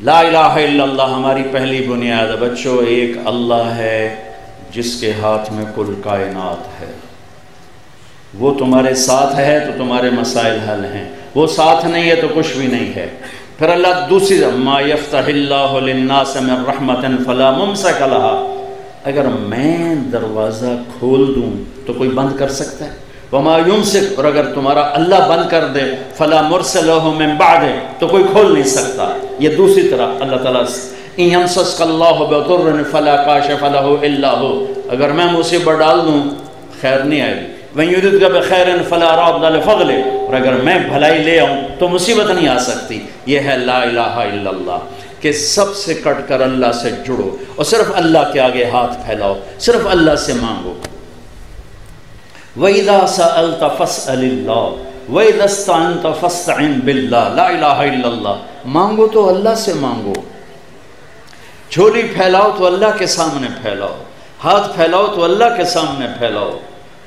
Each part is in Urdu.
لا الہ الا اللہ ہماری پہلی بنیاد ہے بچوں، ایک اللہ ہے جس کے ہاتھ میں کل کائنات ہے۔ وہ تمہارے ساتھ ہے تو تمہارے مسائل حل ہیں، وہ ساتھ نہیں ہے تو کچھ بھی نہیں ہے۔ پھر اللہ دوسری ما یفتح اللہ للناس من رحمت فلا ممسک لها، اگر میں دروازہ کھول دوں تو کوئی بند کر سکتا ہے؟ وما یمسک، اور اگر تمہارا اللہ بند کر دے فلا مرسل له من بعد، تو کوئی کھول نہیں سکتا۔ یہ دوسری طرح اللہ تعالیٰ ان یمسسک اللہ بضر فلا کاشف له الا هو، اگر میں مصیبت ڈال دوں خیر نہیں آئے گی۔ وَإِن يُرِدْكَ بِخَيْرٍ فَلَا رَادَّ لِفَضْلِهِ، اور اگر میں بھلائی لے آؤں تو مصیبت نہیں آ سکتی۔ یہ ہے لا الہ الا اللہ، کہ سب سے کٹ کر اللہ سے جڑو اور صرف اللہ کے آگے ہاتھ پھیلاؤ، صرف اللہ سے مانگو۔ وَإِذَا سَأَلْتَ فَاسْأَلِ اللَّهِ وَإِذَا اسْتَعَنْتَ فَاسْتَعِنْ بِاللَّهِ، لا الہ الا اللہ، مانگو تو اللہ سے مانگو، جھولی پھیلاؤ تو اللہ کے سامنے پھیلاؤ، ہاتھ پھیلاؤ تو اللہ کے سامنے پھیلاؤ،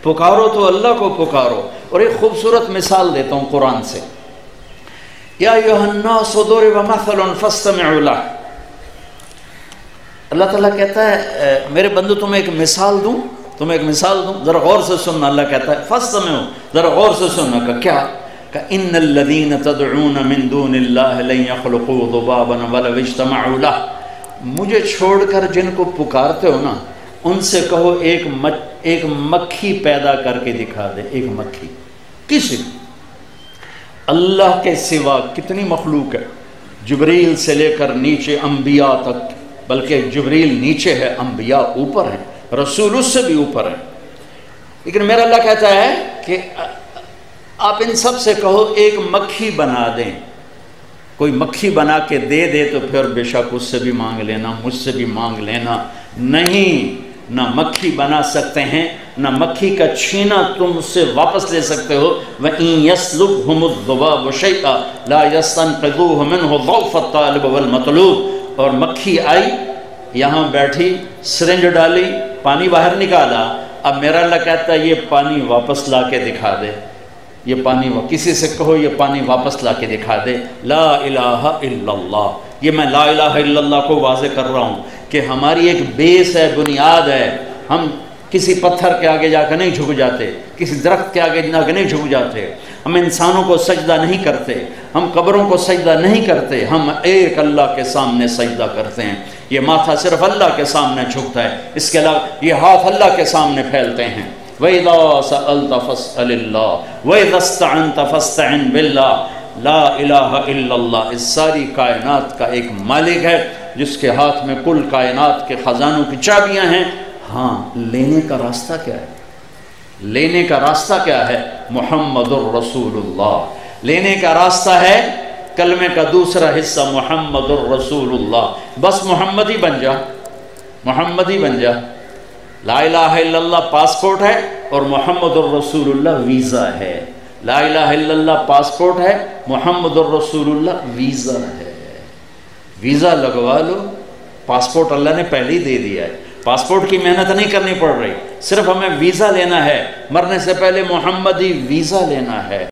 پکارو تو اللہ کو پکارو۔ اور ایک خوبصورت مثال دیتا ہوں قرآن سے، یا ایھا الناس ضرب مثل فاستمعوا له، اللہ تعالیٰ کہتا ہے میرے بندو تمہیں ایک مثال دوں، تمہیں ایک مثال دوں، ذرا غور سے سننا۔ اللہ کہتا ہے فاستمعوا، ذرا غور سے سننا۔ کہ کیا؟ کہ ان الذین تدعون من دون اللہ لن یخلقوا ذبابا ولو اجتمعوا له، مجھے چھوڑ کر جن کو پکارتے ہو نا، ان سے کہو ایک مکھی پیدا کر کے دکھا دے، ایک مکھی۔ کسی اللہ کے سوا کتنی مخلوق ہے، جبریل سے لے کر نیچے انبیاء تک، بلکہ جبریل نیچے ہے، انبیاء اوپر ہیں، رسول اس سے بھی اوپر ہیں، لیکن میرا اللہ کہتا ہے کہ آپ ان سب سے کہو ایک مکھی بنا دیں۔ کوئی مکھی بنا کے دے دے تو پھر بے شک اس سے بھی مانگ لینا، مجھ سے بھی مانگ لینا۔ نہیں، نہ مکھی بنا سکتے ہیں، نہ مکھی کا چھینا تم اس سے واپس لے سکتے ہو۔ وَإِن يَسْلُبْهُمُ الذُّبَابُ شَيْئًا لَا يَسْتَنقِذُوهُ مِنْهُ ضَعْفَ الطَّالِبِ وَالْمَطْلُوبِ، اور مکھی آئی، یہاں بیٹھی، سرنج ڈالی، پانی باہر نکالا، اب میرا اللہ کہتا ہے یہ پانی واپس لا کے دکھا دے، یہ پانی کسی سے کہو یہ پانی واپس لا کے دکھا دے۔ لا الہ الا اللہ، یہ میں لا الہ الا اللہ کو واضح کر رہا ہوں کہ ہماری ایک بیس ہے، بنیاد ہے۔ ہم کسی پتھر کے آگے جا کے نہیں جھک جاتے، کسی درخت کے آگے جا کے نہیں جھک جاتے، ہم انسانوں کو سجدہ نہیں کرتے، ہم قبروں کو سجدہ نہیں کرتے، ہم ایک اللہ کے سامنے سجدہ کرتے ہیں۔ یہ ماتھا صرف اللہ کے سامنے جھکتا ہے، اس کے علاوہ یہ ہاتھ اللہ کے سامنے پھیلتے ہیں۔ وَإِذَا سَأَلْتَ فَاسْأَلِ اللَّهِ وَإِذَا اسْتَعَنْتَ فَاسْتَعِنْ بِاللَّهِ، لا الہ الا اللہ اس ساری کائنات کا ایک مالک ہے جس کے ہاتھ میں کل کائنات کے خزانوں کی چابیاں ہیں۔ ہاں، لینے کا راستہ کیا ہے؟ لینے کا راستہ کیا ہے؟ محمد الرسول اللہ۔ لینے کا راستہ ہے کلمے کا دوسرا حصہ محمد الرسول اللہ۔ بس محمد ہی بن جا، محمد ہی بن جا۔ لا الہ الا اللہ پاسپورٹ ہے اور محمد الرسول اللہ ویزا ہے۔ لا الہ الا اللہ پاسپورٹ ہے، محمد الرسول اللہ ویزا ہے۔ ویزا لگوا لو، پاسپورٹ اللہ نے پہلے ہی دے دیا ہے، پاسپورٹ کی محنت نہیں کرنی پڑ رہی، صرف ہمیں ویزا لینا ہے، مرنے سے پہلے محمدی ویزا لینا ہے۔